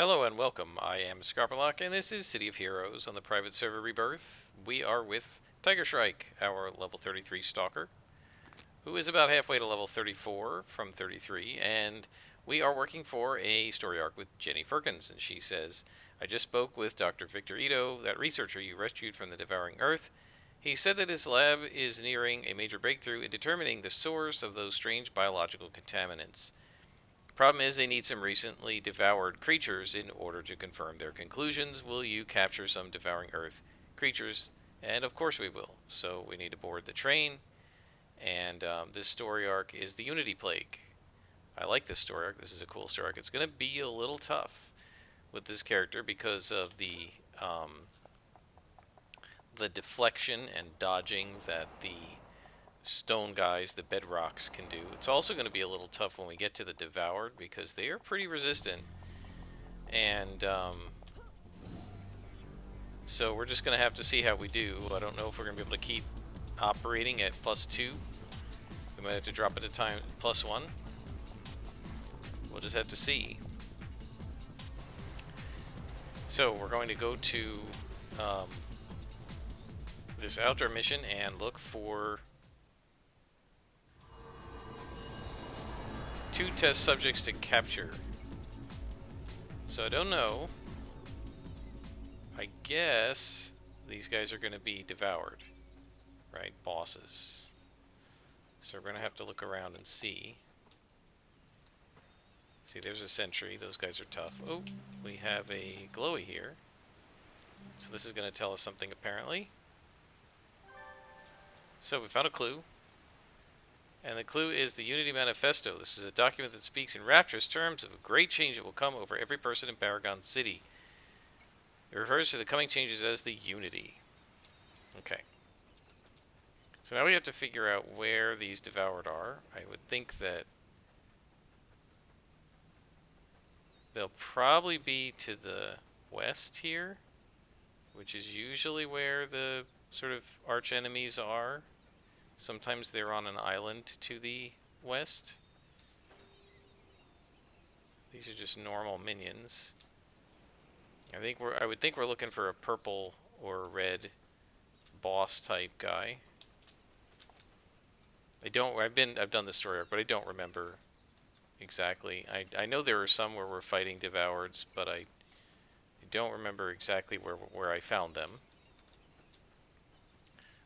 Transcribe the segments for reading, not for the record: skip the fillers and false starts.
Hello and welcome. I am Scarpalock, and this is City of Heroes on the private server Rebirth. We are with Shrike, our level 33 Stalker, who is about halfway to level 34 from 33, and we are working for a story arc with Jenny Firkins, and she says, I just spoke with Dr. Victor Ito, that researcher you rescued from the devouring Earth. He said that his lab is nearing a major breakthrough in determining the source of those strange biological contaminants. Problem is, they need some recently devoured creatures in order to confirm their conclusions. Will you capture some devouring Earth creatures? And of course we will. So we need to board the train. And this story arc is the Unity Plague. I like this story arc. This is a cool story arc. It's going to be a little tough with this character because of the deflection and dodging that the stone guys, the bedrocks, can do. It's also going to be a little tough when we get to the devoured because they are pretty resistant, and so we're just going to have to see how we do. I don't know if we're going to be able to keep operating at +2. We might have to drop it to time +1. We'll just have to see. So we're going to go to this outdoor mission and look for 2 test subjects to capture. So I don't know. I guess these guys are going to be devoured, right? Bosses. So we're going to have to look around and see. See, there's a sentry. Those guys are tough. Oh, we have a glowy here. So this is going to tell us something apparently. So we found a clue. And the clue is the Unity Manifesto. This is a document that speaks in rapturous terms of a great change that will come over every person in Paragon City. It refers to the coming changes as the Unity. Okay. So now we have to figure out where these devoured are. I would think that they'll probably be to the west here, which is usually where the sort of arch enemies are. Sometimes they're on an island to the west. These are just normal minions. I would think we're looking for a purple or red boss type guy. I've done this story arc, but I don't remember exactly. I know there are some where we're fighting devoureds, but I don't remember exactly where I found them.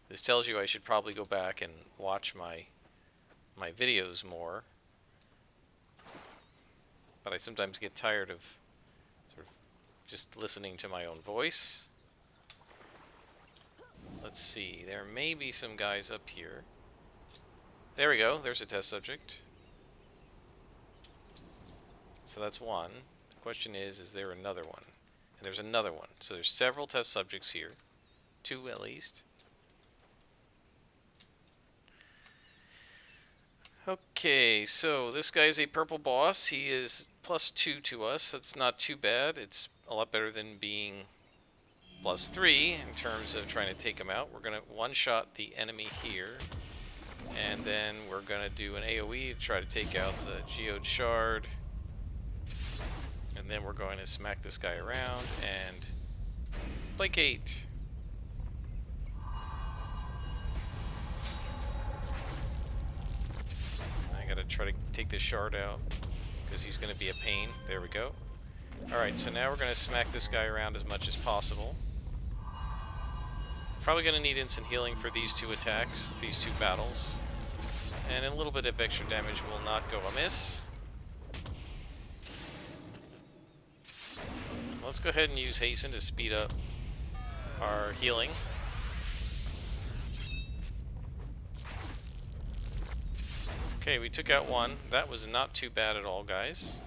This tells you I should probably go back and watch my videos more. But I sometimes get tired of sort of just listening to my own voice. Let's see, there may be some guys up here. There we go, there's a test subject. So that's one. The question is there another one? And there's another one. So there's several test subjects here. 2 at least. Okay, so this guy's a purple boss. He is +2 to us. That's not too bad. It's a lot better than being +3 in terms of trying to take him out. We're going to one-shot the enemy here. And then we're going to do an AoE to try to take out the geode shard. And then we're going to smack this guy around and placate. I gotta try to take this shard out because he's gonna be a pain. There we go. Alright, so now we're gonna smack this guy around as much as possible. Probably gonna need instant healing for these 2 attacks, these 2 battles. And a little bit of extra damage will not go amiss. Let's go ahead and use Hasten to speed up our healing. Okay, we took out 1. That was not too bad at all, guys.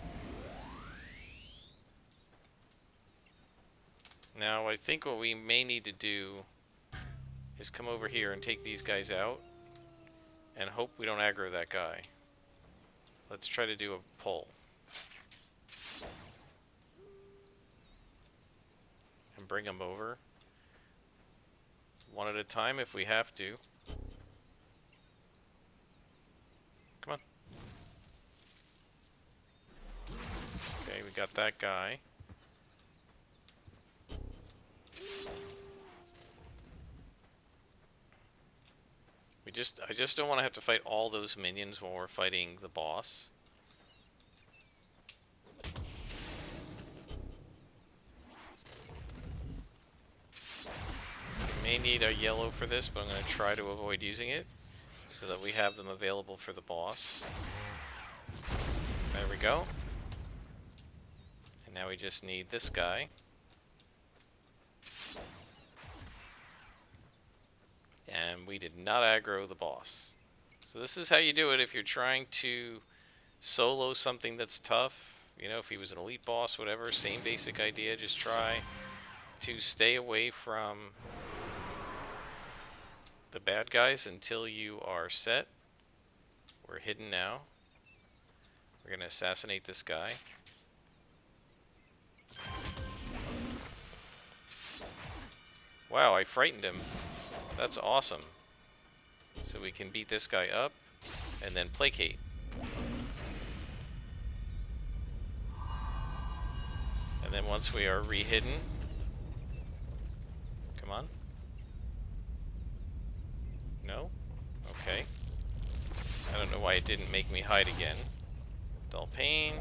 Now, I think what we may need to do is come over here and take these guys out and hope we don't aggro that guy. Let's try to do a pull. And bring him over. One at a time if we have to. Come on. Okay, we got that guy. I just don't want to have to fight all those minions while we're fighting the boss. May need a yellow for this, but I'm going to try to avoid using it so that we have them available for the boss. There we go. And now we just need this guy. And we did not aggro the boss. So this is how you do it if you're trying to solo something that's tough. You know, if he was an elite boss, whatever, same basic idea. Just try to stay away from the bad guys until you are set. We're hidden now. We're going to assassinate this guy. Wow, I frightened him. That's awesome. So we can beat this guy up and then placate. And then once we are re-hidden, come on. No? Okay. I don't know why it didn't make me hide again. Dull pain.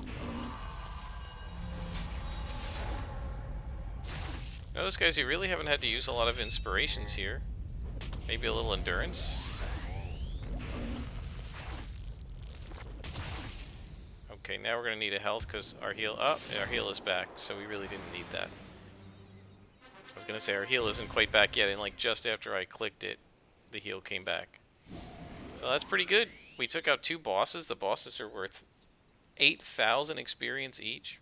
Notice, guys, you really haven't had to use a lot of inspirations here. Maybe a little endurance. Okay, now we're going to need a health because our heal... Oh, our heal is back, so we really didn't need that. I was going to say our heal isn't quite back yet, and like just after I clicked it, the heal came back. So that's pretty good. We took out 2 bosses. The bosses are worth 8,000 experience each,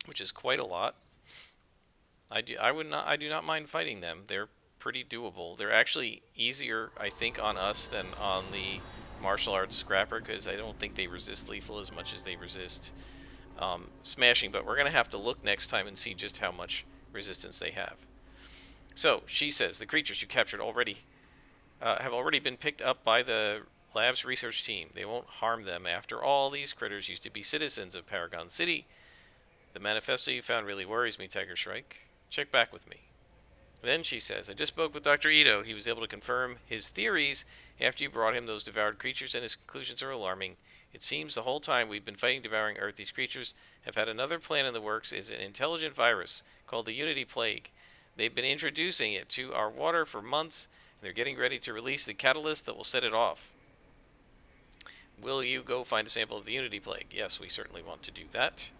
which is quite a lot. I do not mind fighting them. They're pretty doable. They're actually easier, I think, on us than on the martial arts scrapper, because I don't think they resist lethal as much as they resist smashing, but we're going to have to look next time and see just how much resistance they have. So, she says, the creatures you captured have already been picked up by the lab's research team. They won't harm them. After all, these critters used to be citizens of Paragon City. The manifesto you found really worries me, Tiger Shrike. Check back with me. Then she says, I just spoke with Dr. Ito. He was able to confirm his theories after you brought him those devoured creatures, and his conclusions are alarming. It seems the whole time we've been fighting devouring Earth, these creatures have had another plan in the works. Is an intelligent virus called the Unity Plague. They've been introducing it to our water for months, and they're getting ready to release the catalyst that will set it off. Will you go find a sample of the Unity Plague? Yes, we certainly want to do that.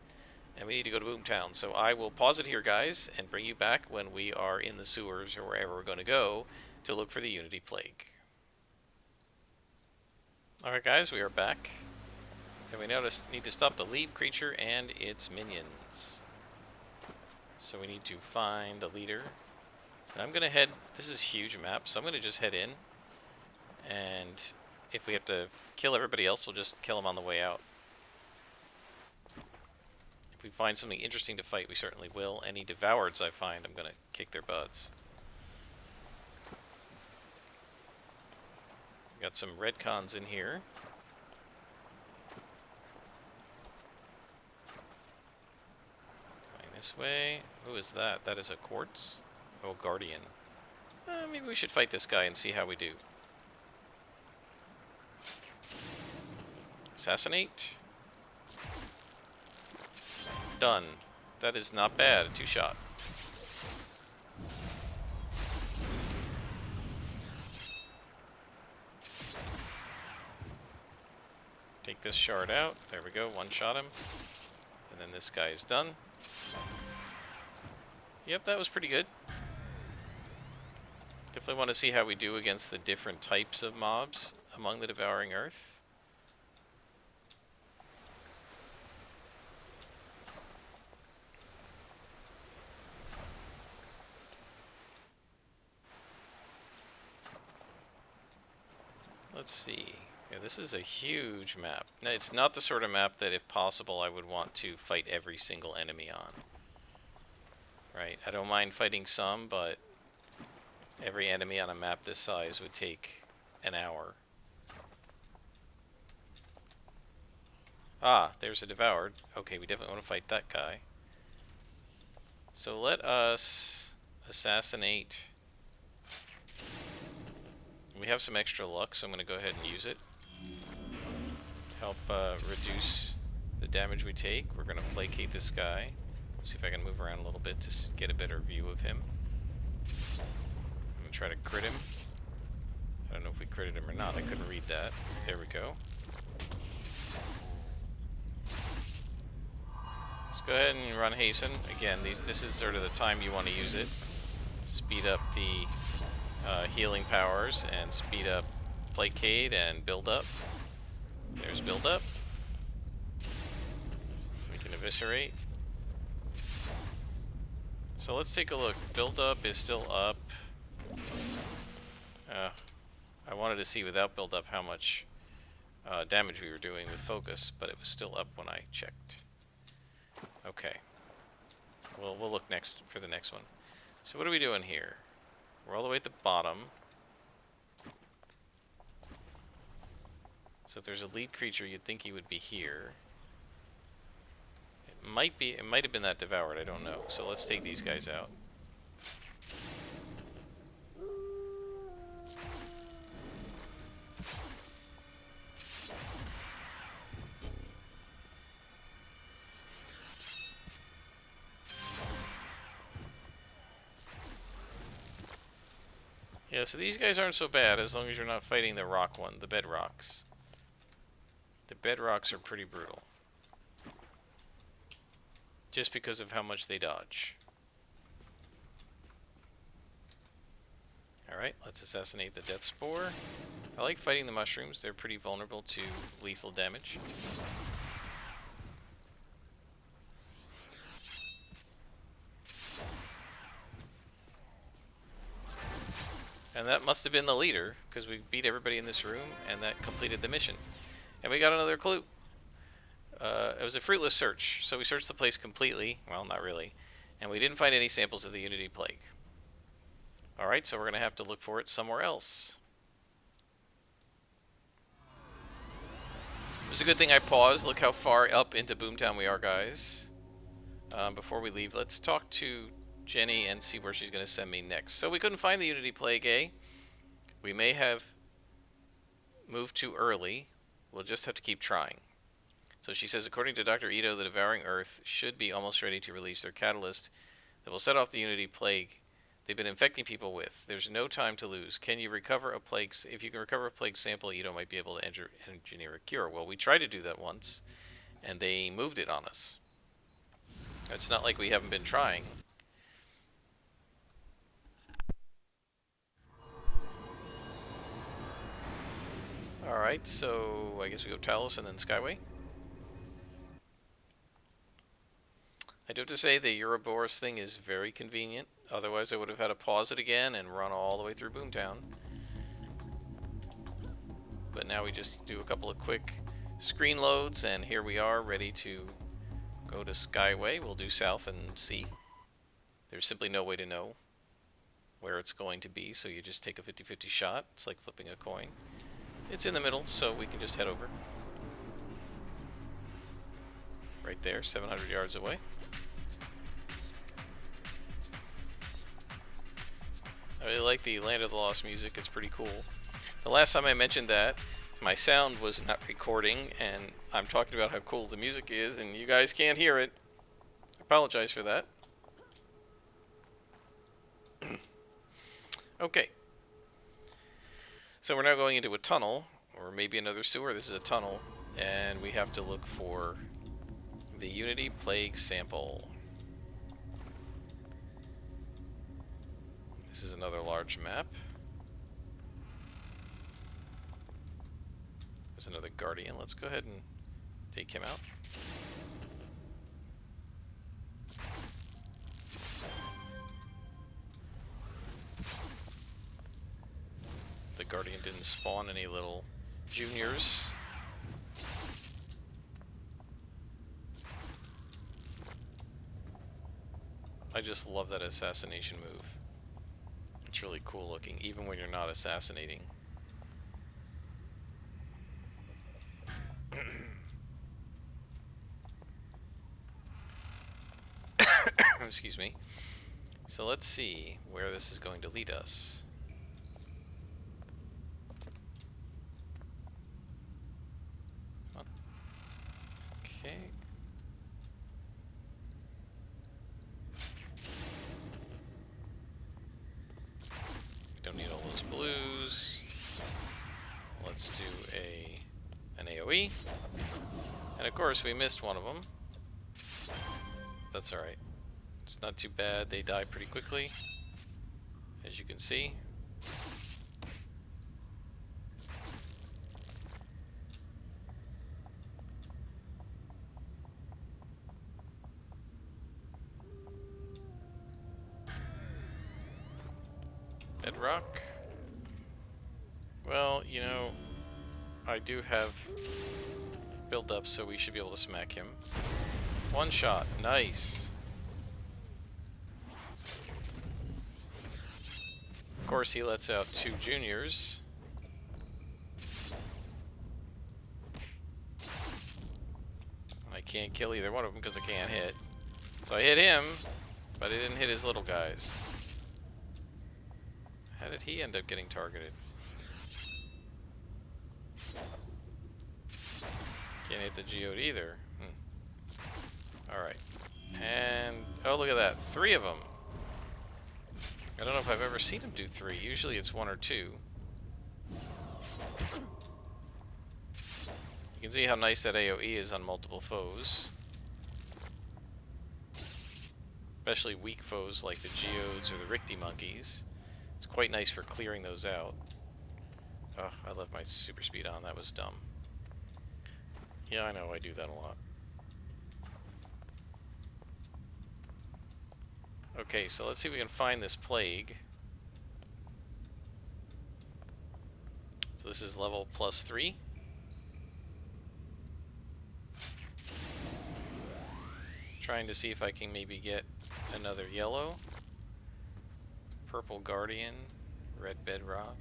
And we need to go to Boomtown. So I will pause it here, guys, and bring you back when we are in the sewers or wherever we're going to go to look for the Unity Plague. Alright, guys, we are back. And we now need to stop the lead creature and its minions. So we need to find the leader. And I'm going to head... This is a huge map, so I'm going to just head in. And if we have to kill everybody else, we'll just kill them on the way out. If we find something interesting to fight, we certainly will. Any devoureds I find, I'm going to kick their butts. We got some redcons in here. Going this way. Who is that? That is a quartz? Oh, guardian. Maybe we should fight this guy and see how we do. Assassinate. Done. That is not bad. A 2-shot. Take this shard out. There we go. 1-shot him. And then this guy is done. Yep, that was pretty good. Definitely want to see how we do against the different types of mobs among the Devouring Earth. Let's see. Yeah, this is a huge map. Now, it's not the sort of map that, if possible, I would want to fight every single enemy on. Right? I don't mind fighting some, but every enemy on a map this size would take an hour. Ah, there's a devoured. Okay, we definitely want to fight that guy. So let us assassinate We have some extra luck, so I'm going to go ahead and use it. Help reduce the damage we take. We're going to placate this guy. See if I can move around a little bit to get a better view of him. I'm going to try to crit him. I don't know if we critted him or not. I couldn't read that. There we go. Let's go ahead and run Hasten. Again, this is sort of the time you want to use it. Speed up the healing powers and speed up Placate and build up. There's build up. We can eviscerate. So let's take a look. Build up is still up. I wanted to see without build up how much damage we were doing with focus, but it was still up when I checked. Okay. Well, we'll look next for the next one. So what are we doing here? We're all the way at the bottom. So if there's a lead creature, you'd think he would be here. It might have been that devoured, I don't know. So let's take these guys out. Yeah, so these guys aren't so bad as long as you're not fighting the rock one, the bedrocks. The bedrocks are pretty brutal. Just because of how much they dodge. Alright, let's assassinate the Death Spore. I like fighting the mushrooms, they're pretty vulnerable to lethal damage. And that must have been the leader, because we beat everybody in this room, and that completed the mission. And we got another clue. It was a fruitless search, so we searched the place completely. Well, not really. And we didn't find any samples of the Unity Plague. Alright, so we're going to have to look for it somewhere else. It was a good thing I paused. Look how far up into Boomtown we are, guys. Before we leave, let's talk to Jenny and see where she's going to send me next. So we couldn't find the Unity Plague, eh? We may have moved too early. We'll just have to keep trying. So she says, according to Dr. Ito, the Devouring Earth should be almost ready to release their catalyst that will set off the Unity Plague they've been infecting people with. There's no time to lose. Can you recover a plague? If you can recover a plague sample, Ito might be able to engineer a cure. Well, we tried to do that once, and they moved it on us. It's not like we haven't been trying. Alright, so I guess we go TALOS and then SKYWAY. I do have to say the Ouroboros thing is very convenient. Otherwise I would have had to pause it again and run all the way through Boomtown. But now we just do a couple of quick screen loads and here we are ready to go to SKYWAY. We'll do south and see. There's simply no way to know where it's going to be, so you just take a 50-50 shot. It's like flipping a coin. It's in the middle, so we can just head over. Right there, 700 yards away. I really like the Land of the Lost music, it's pretty cool. The last time I mentioned that, my sound was not recording, and I'm talking about how cool the music is, and you guys can't hear it. I apologize for that. Okay. So we're now going into a tunnel, or maybe another sewer. This is a tunnel, and we have to look for the Unity Plague sample. This is another large map. There's another Guardian. Let's go ahead and take him out. The Guardian didn't spawn any little juniors. I just love that assassination move. It's really cool looking, even when you're not assassinating. Excuse me. So let's see where this is going to lead us. AoE. And of course, we missed one of them. That's alright. It's not too bad. They die pretty quickly, as you can see. Bedrock. Well, you know, I do have build up, so we should be able to smack him. One shot. Nice. Of course, he lets out 2 juniors. I can't kill either one of them because I can't hit. So I hit him, but I didn't hit his little guys. How did he end up getting targeted? Can't hit the geode either. Alright. And, oh, look at that. 3 of them. I don't know if I've ever seen him do 3. Usually it's 1 or 2. You can see how nice that AoE is on multiple foes. Especially weak foes like the geodes or the Richty monkeys. It's quite nice for clearing those out. Oh, I left my super speed on. That was dumb. Yeah, I know. I do that a lot. Okay, so let's see if we can find this plague. So this is level +3. Trying to see if I can maybe get another yellow. Purple Guardian, red Bedrock.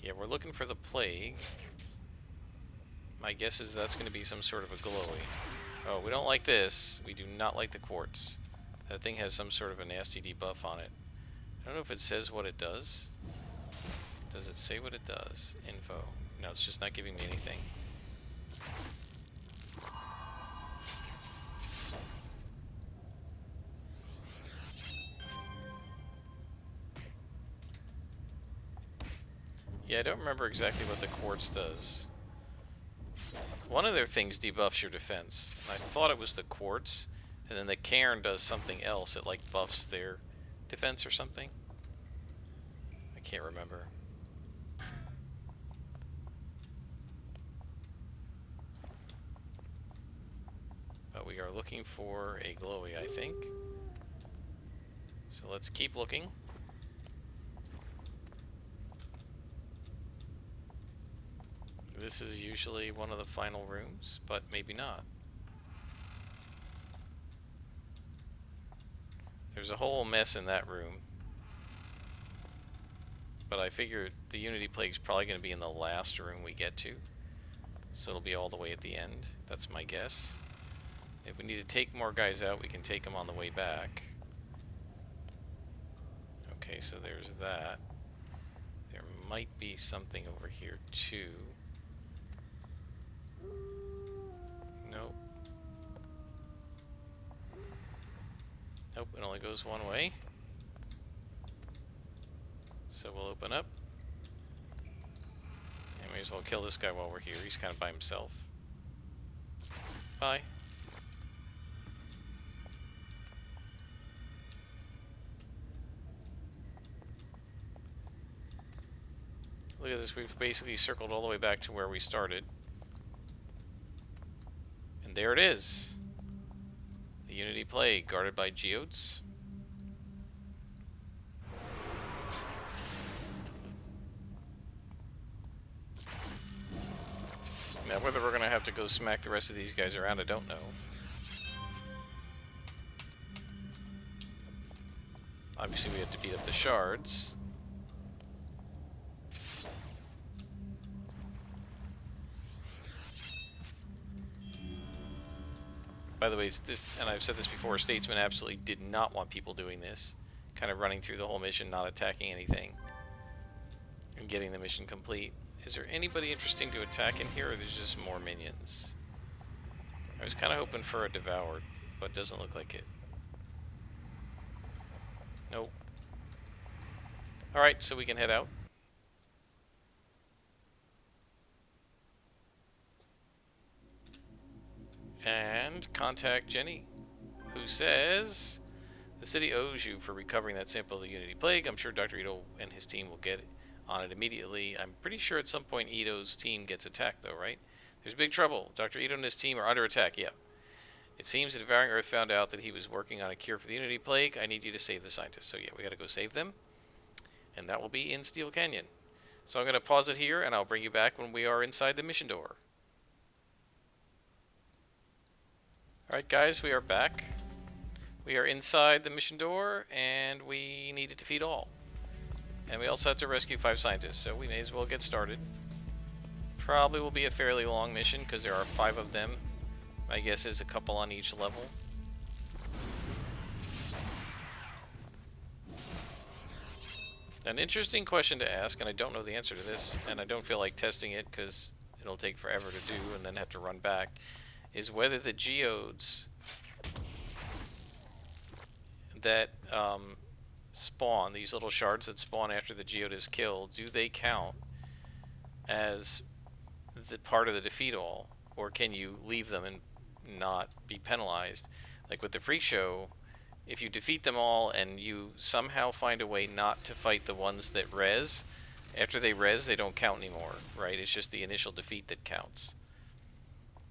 Yeah, we're looking for the plague. My guess is that's going to be some sort of a glowy. Oh, we don't like this. We do not like the quartz. That thing has some sort of a nasty debuff on it. I don't know if it says what it does. Does it say what it does? Info. No, it's just not giving me anything. Yeah, I don't remember exactly what the quartz does. One of their things debuffs your defense. And I thought it was the quartz, and then the cairn does something else. It like buffs their defense or something. I can't remember. But we are looking for a glowy, I think. So let's keep looking. This is usually one of the final rooms, but maybe not. There's a whole mess in that room. But I figure the Unity Plague's probably going to be in the last room we get to. So it'll be all the way at the end. That's my guess. If we need to take more guys out, we can take them on the way back. Okay, so there's that. There might be something over here too. Nope. Nope, it only goes one way. So we'll open up. And may as well kill this guy while we're here. He's kind of by himself. Bye. Look at this, we've basically circled all the way back to where we started. And there it is. The Unity Plague, guarded by geodes. Now whether we're going to have to go smack the rest of these guys around, I don't know. Obviously we have to beat up the shards. By the way, this, and I've said this before, Statesman absolutely did not want people doing this. Kind of running through the whole mission, not attacking anything. And getting the mission complete. Is there anybody interesting to attack in here, or there's just more minions? I was kind of hoping for a Devoured, but it doesn't look like it. Nope. Alright, so we can head out. And contact Jenny, who says the city owes you for recovering that sample of the Unity Plague. I'm sure Dr. Ito and his team will get on it immediately. I'm pretty sure at some point Ito's team gets attacked, though, right? There's big trouble. Dr. Ito and his team are under attack, yeah. It seems that Devouring Earth found out that he was working on a cure for the Unity Plague. I need you to save the scientists. So yeah, we gotta go save them. And that will be in Steel Canyon. So I'm gonna pause it here, and I'll bring you back when we are inside the mission door. Alright guys, we are back. We are inside the mission door, and we need to defeat all. And we also have to rescue 5 scientists, so we may as well get started. Probably will be a fairly long mission, because there are 5 of them. My guess is a couple on each level. An interesting question to ask, and I don't know the answer to this, and I don't feel like testing it, because it'll take forever to do, and then have to run back, is whether the geodes that spawn, these little shards that spawn after the geode is killed, do they count as the part of the defeat all, or can you leave them and not be penalized? Like with the freak show, if you defeat them all and you somehow find a way not to fight the ones that res, after they res, they don't count anymore, right? It's just the initial defeat that counts.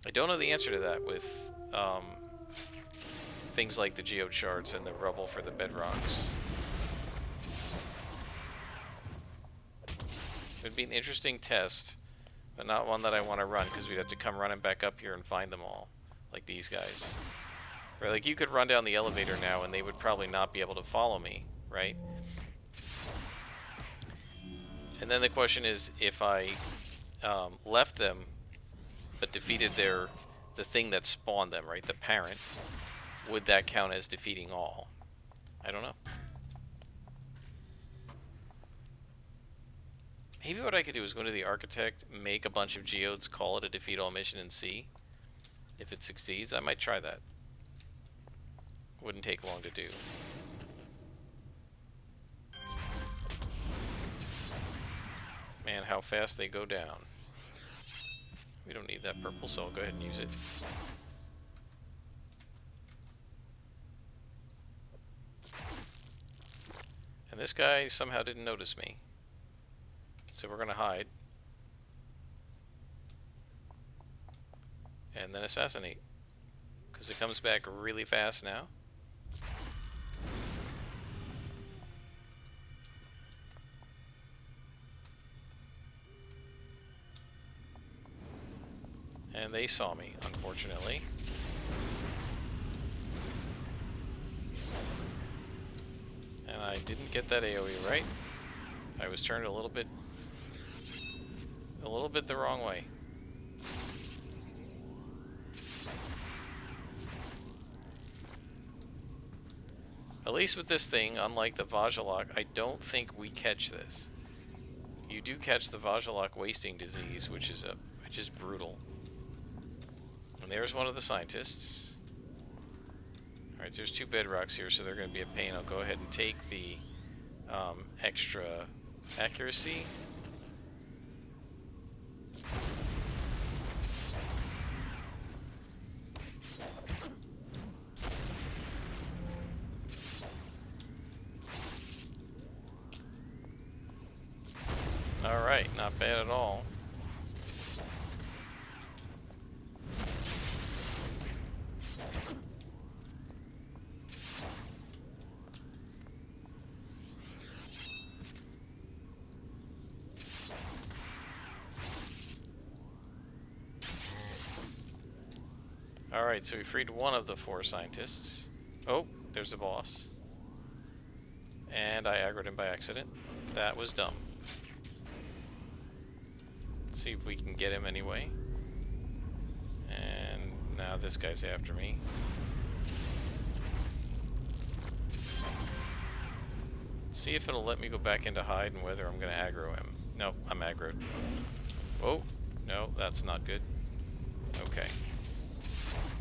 I don't know the answer to that with things like the geode shards and the rubble for the bedrocks. It would be an interesting test, but not one that I want to run, because we'd have to come running back up here and find them all, like these guys. Right, like you could run down the elevator now and they would probably not be able to follow me, right? And then the question is, if I left them but defeated the thing that spawned them, right, the parent, would that count as defeating all? I don't know. Maybe what I could do is go to the architect, make a bunch of geodes, call it a defeat all mission, and see if it succeeds. I might try that. Wouldn't take long to do. Man, how fast they go down. We don't need that purple, so I'll go ahead and use it. And this guy somehow didn't notice me. So we're gonna hide. And then assassinate. Because it comes back really fast now. And they saw me, unfortunately. And I didn't get that AoE right. I was turned a little bit the wrong way. At least with this thing, unlike the Vajjalok, I don't think we catch this. You do catch the Vajjalok wasting disease, which is brutal. And there's one of the scientists. Alright, so there's 2 bedrocks here, so they're going to be a pain. I'll go ahead and take the extra accuracy. Alright, not bad at all. Alright, so we freed one of the 4 scientists. Oh, there's the boss. And I aggroed him by accident. That was dumb. Let's see if we can get him anyway. And now this guy's after me. See if it'll let me go back into hide and whether I'm going to aggro him. Nope, I'm aggroed. Oh, no, that's not good. Okay.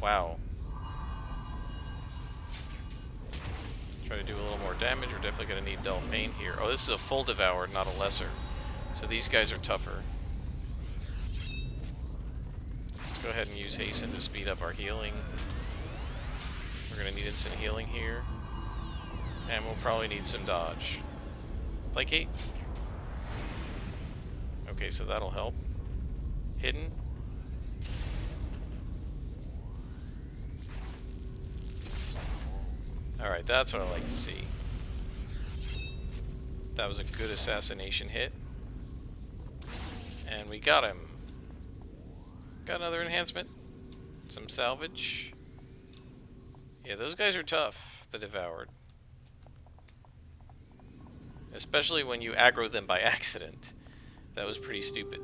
Wow. Try Try to do a little more damage. We're definitely going to need dull pain here. Oh, this is a full devoured, not a lesser. So these guys are tougher. Let's go ahead and use hasten to speed up our healing. We're going to need instant healing here. And we'll probably need some dodge. Placate. Okay, so that'll help. Hidden. Alright, that's what I like to see. That was a good assassination hit. And we got him. Got another enhancement. Some salvage. Yeah, those guys are tough, the Devoured. Especially when you aggro them by accident. That was pretty stupid.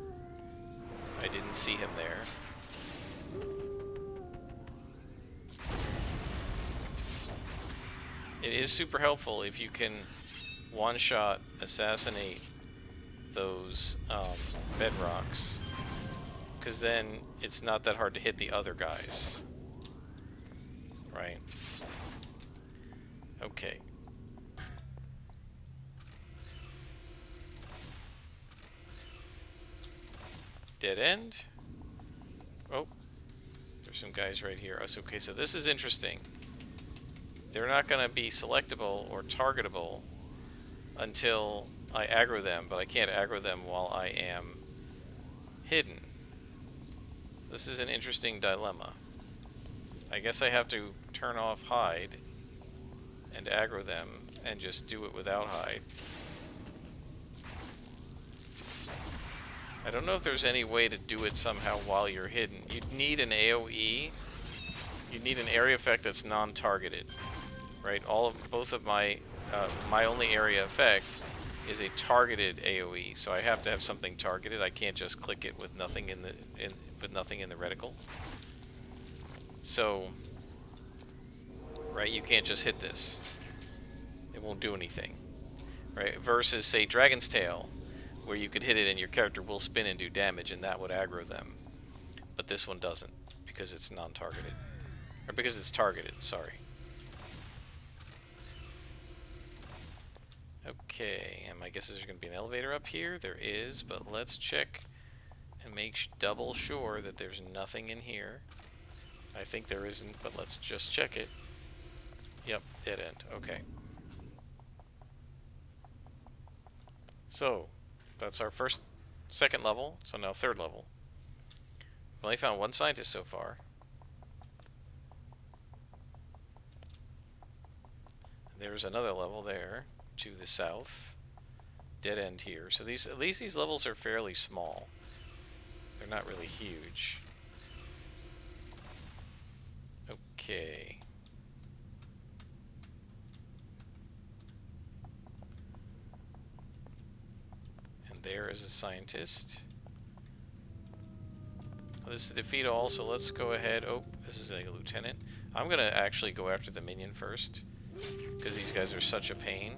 I didn't see him there. It is super helpful if you can one-shot assassinate those bedrocks, because then it's not that hard to hit the other guys. Right. Okay. Dead end. Oh, there's some guys right here. Oh, okay, so this is interesting. They're not going to be selectable or targetable until I aggro them, but I can't aggro them while I am hidden. So this is an interesting dilemma. I guess I have to turn off hide and aggro them and just do it without hide. I don't know if there's any way to do it somehow while you're hidden. You'd need an AoE. You'd need an area effect that's non-targeted, right? Both of my my only area effect is a targeted AoE, so I have to have something targeted. I can't just click it with nothing in the reticle. So, right, you can't just hit this. It won't do anything, right? Versus, say, Dragon's Tail, where you could hit it and your character will spin and do damage, and that would aggro them. But this one doesn't, because it's non-targeted. Or because it's targeted, sorry. Okay, and my guess is there's going to be an elevator up here. There is, but let's check and make double sure that there's nothing in here. I think there isn't, but let's just check it. Yep, dead end. Okay. So, that's our second level, so now third level. We've only found one scientist so far. There's another level there to the south. Dead end here. So at least these levels are fairly small. They're not really huge. Okay. And there is a scientist. Oh, this is the defeat all, so let's go ahead. Oh, this is a lieutenant. I'm going to actually go after the minion first, because these guys are such a pain.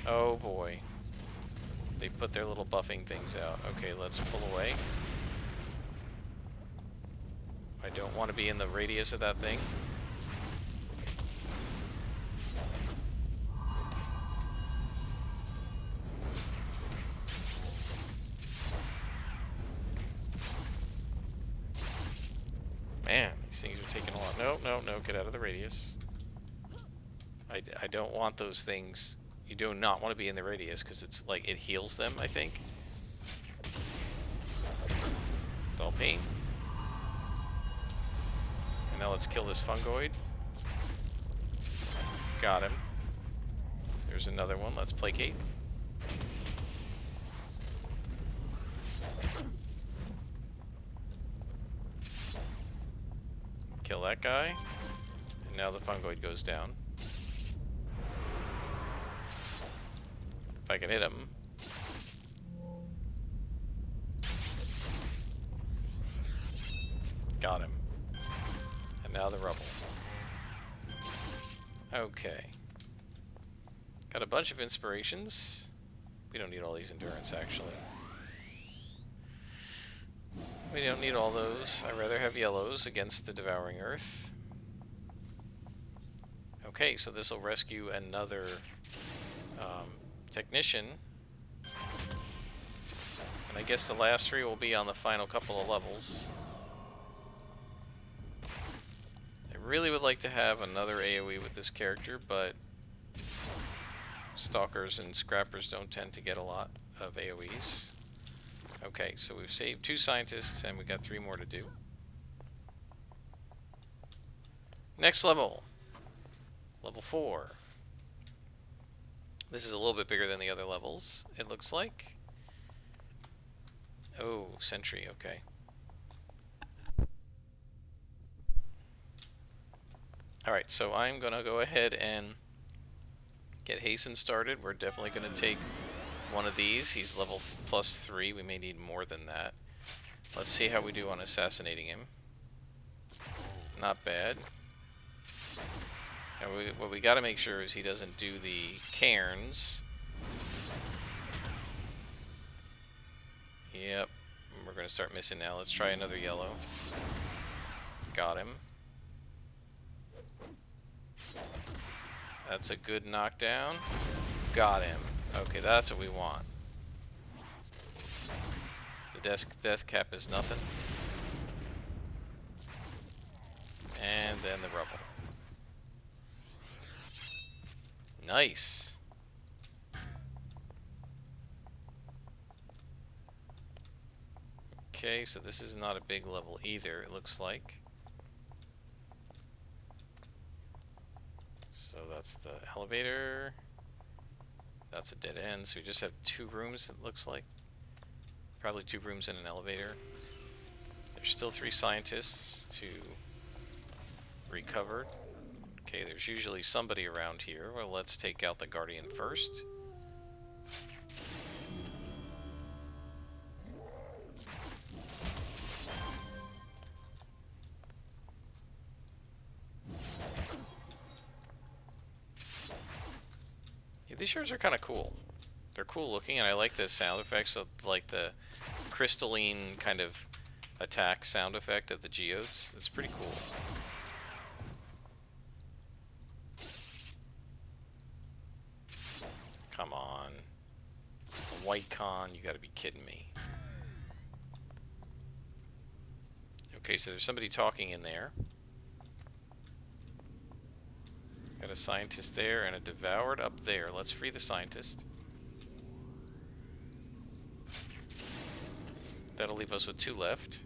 Oh boy. They put their little buffing things out. Okay, let's pull away. I don't want to be in the radius of that thing. Man, these things are taking a lot. No, no, no, get out of the radius. I don't want those things. You do not want to be in the radius because it's like it heals them, I think. Dull pain. And now let's kill this fungoid. Got him. There's another one. Let's placate. Kill that guy. And now the fungoid goes down. If I can hit him. Got him. And now the rubble. Okay. Got a bunch of inspirations. We don't need all these endurance, actually. We don't need all those. I'd rather have yellows against the Devouring Earth. Okay, so this will rescue another technician. And I guess the last three will be on the final couple of levels. I really would like to have another AoE with this character, but Stalkers and Scrappers don't tend to get a lot of AoEs. Okay, so we've saved 2 scientists and we got 3 more to do. Next level. Level 4. This is a little bit bigger than the other levels, it looks like. Oh, Sentry, okay. Alright, so I'm going to go ahead and get Hasten started. We're definitely going to take one of these. He's level +3. We may need more than that. Let's see how we do on assassinating him. Not bad. Now what we got to make sure is he doesn't do the cairns. Yep. We're going to start missing now. Let's try another yellow. Got him. That's a good knockdown. Got him. Okay, that's what we want. The death cap is nothing. And then the rubble. Nice. Okay, so this is not a big level either, it looks like. So that's the elevator. That's a dead end, so we just have 2 rooms, it looks like. Probably 2 rooms and an elevator. There's still 3 scientists to recover. Okay, there's usually somebody around here. Well, let's take out the Guardian first. Yeah, these shards are kind of cool. They're cool looking, and I like the sound effects of like the crystalline kind of attack sound effect of the geodes. It's pretty cool. Come on. A white con, you gotta be kidding me. Okay, so there's somebody talking in there. Got a scientist there and a devoured up there. Let's free the scientist. That'll leave us with 2 left.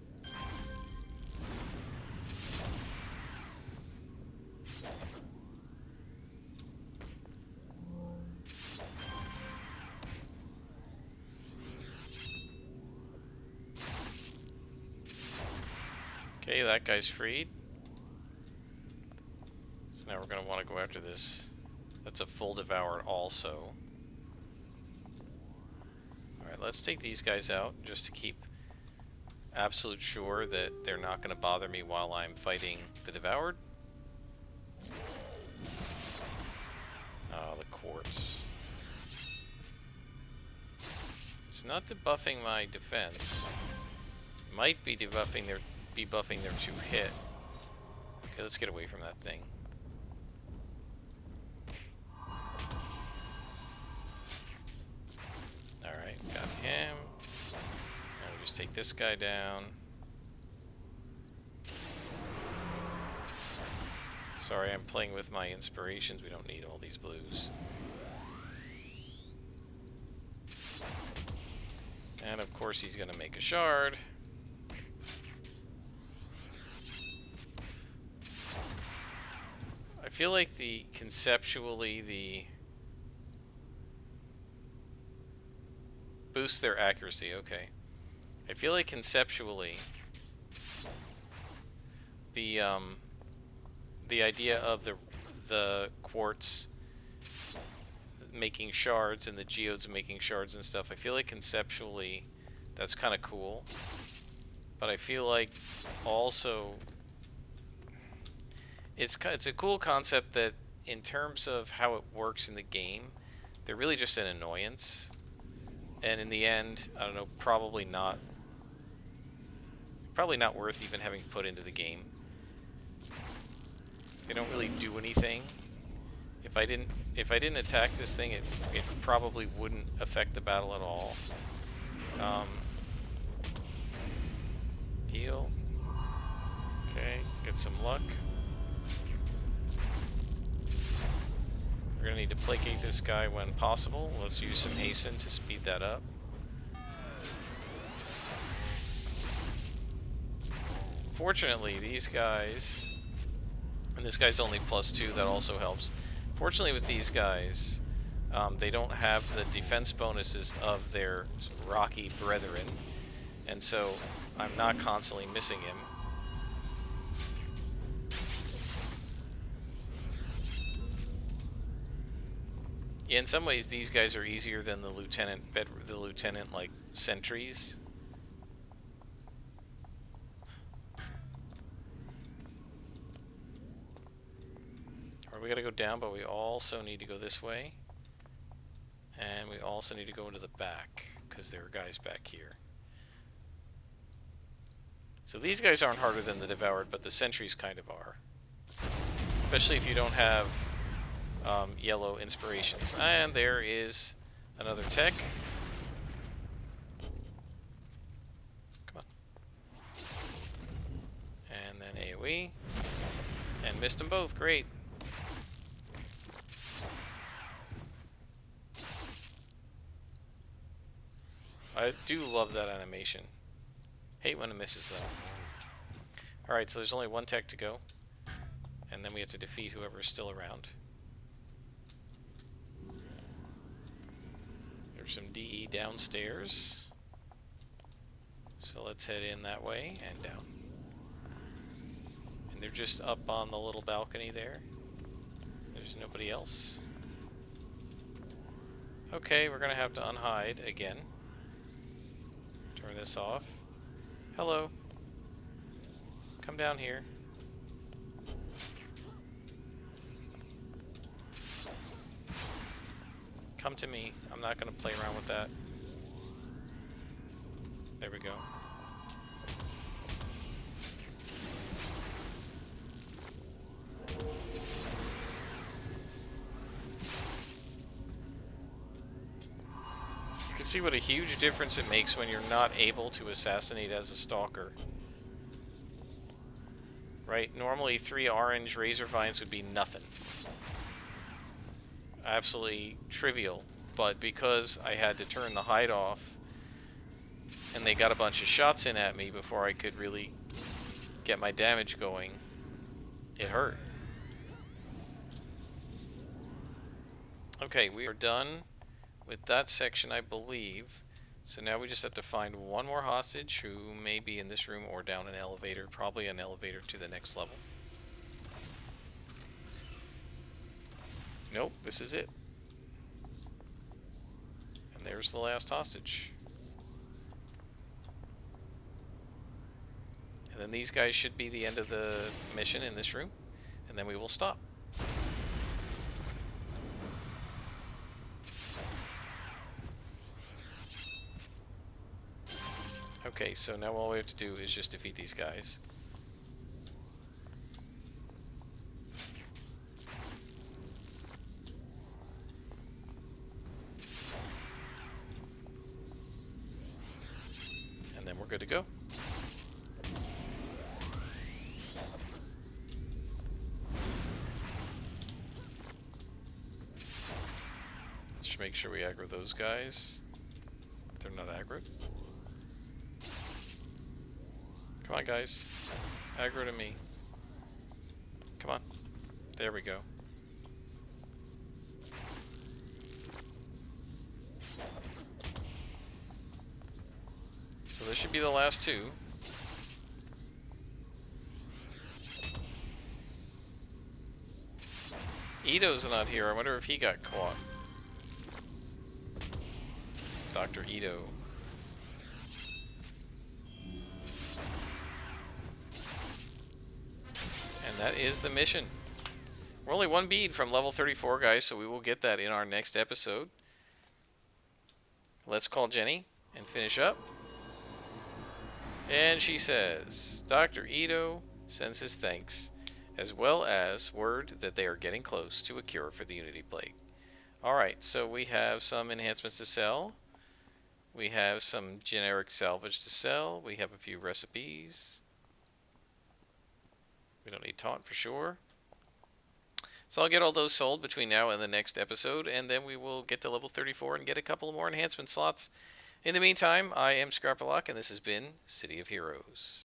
Okay, that guy's freed. So now we're going to want to go after this. That's a full devoured also. Alright, let's take these guys out just to keep absolute sure that they're not going to bother me while I'm fighting the devoured. Oh, the quartz. It's not debuffing my defense. Might be debuffing their 2 hit. Okay, let's get away from that thing. Alright, got him. Now we just take this guy down. Sorry, I'm playing with my inspirations. We don't need all these blues. And of course he's going to make a shard. I feel like conceptually the boost their accuracy, okay. I feel like conceptually the idea of the quartz making shards and the geodes making shards and stuff, I feel like conceptually that's kind of cool. But I feel like also it's a cool concept that in terms of how it works in the game, they're really just an annoyance. And in the end, I don't know, probably not probably not worth even having put into the game. They don't really do anything. If I didn't attack this thing, it probably wouldn't affect the battle at all. Heal. Okay, get some luck. We're gonna need to placate this guy when possible. Let's use some hasten to speed that up. Fortunately, these guys, and this guy's only +2, that also helps. Fortunately with these guys, they don't have the defense bonuses of their rocky brethren, and so I'm not constantly missing him. Yeah, in some ways these guys are easier than the lieutenant like sentries. We gotta go down, but we also need to go this way. And we also need to go into the back, because there are guys back here. So these guys aren't harder than the Devoured, but the sentries kind of are. Especially if you don't have yellow inspirations. And there is another tech. Come on. And then AoE. And missed them both, great. I do love that animation. Hate when it misses though. Alright, so there's only one tech to go. And then we have to defeat whoever's still around. There's some DE downstairs. So let's head in that way and down. And they're just up on the little balcony there. There's nobody else. Okay, we're gonna have to unhide again. Turn this off. Hello. Come down here. Come to me. I'm not going to play around with that. There we go. You can see what a huge difference it makes when you're not able to assassinate as a Stalker. Right? Normally 3 orange razor vines would be nothing. Absolutely trivial. But because I had to turn the hide off and they got a bunch of shots in at me before I could really get my damage going, it hurt. Okay, we are done with that section, I believe. So now we just have to find one more hostage who may be in this room or down an elevator, probably an elevator to the next level. Nope, this is it. And there's the last hostage. And then these guys should be the end of the mission in this room, and then we will stop. Okay, so now all we have to do is just defeat these guys. And then we're good to go. Let's just make sure we aggro those guys. They're not aggroed. Come on, guys. Aggro to me. Come on. There we go. So this should be the last 2. Ito's not here. I wonder if he got caught. Dr. Ito. And that is the mission. We're only 1 bead from level 34, guys, so we will get that in our next episode. Let's call Jenny and finish up. And she says, Dr. Ito sends his thanks, as well as word that they are getting close to a cure for the Unity Plague. Alright, so we have some enhancements to sell. We have some generic salvage to sell. We have a few recipes. We don't need taunt for sure. So I'll get all those sold between now and the next episode, and then we will get to level 34 and get a couple more enhancement slots. In the meantime, I am Scarpalock, and this has been City of Heroes.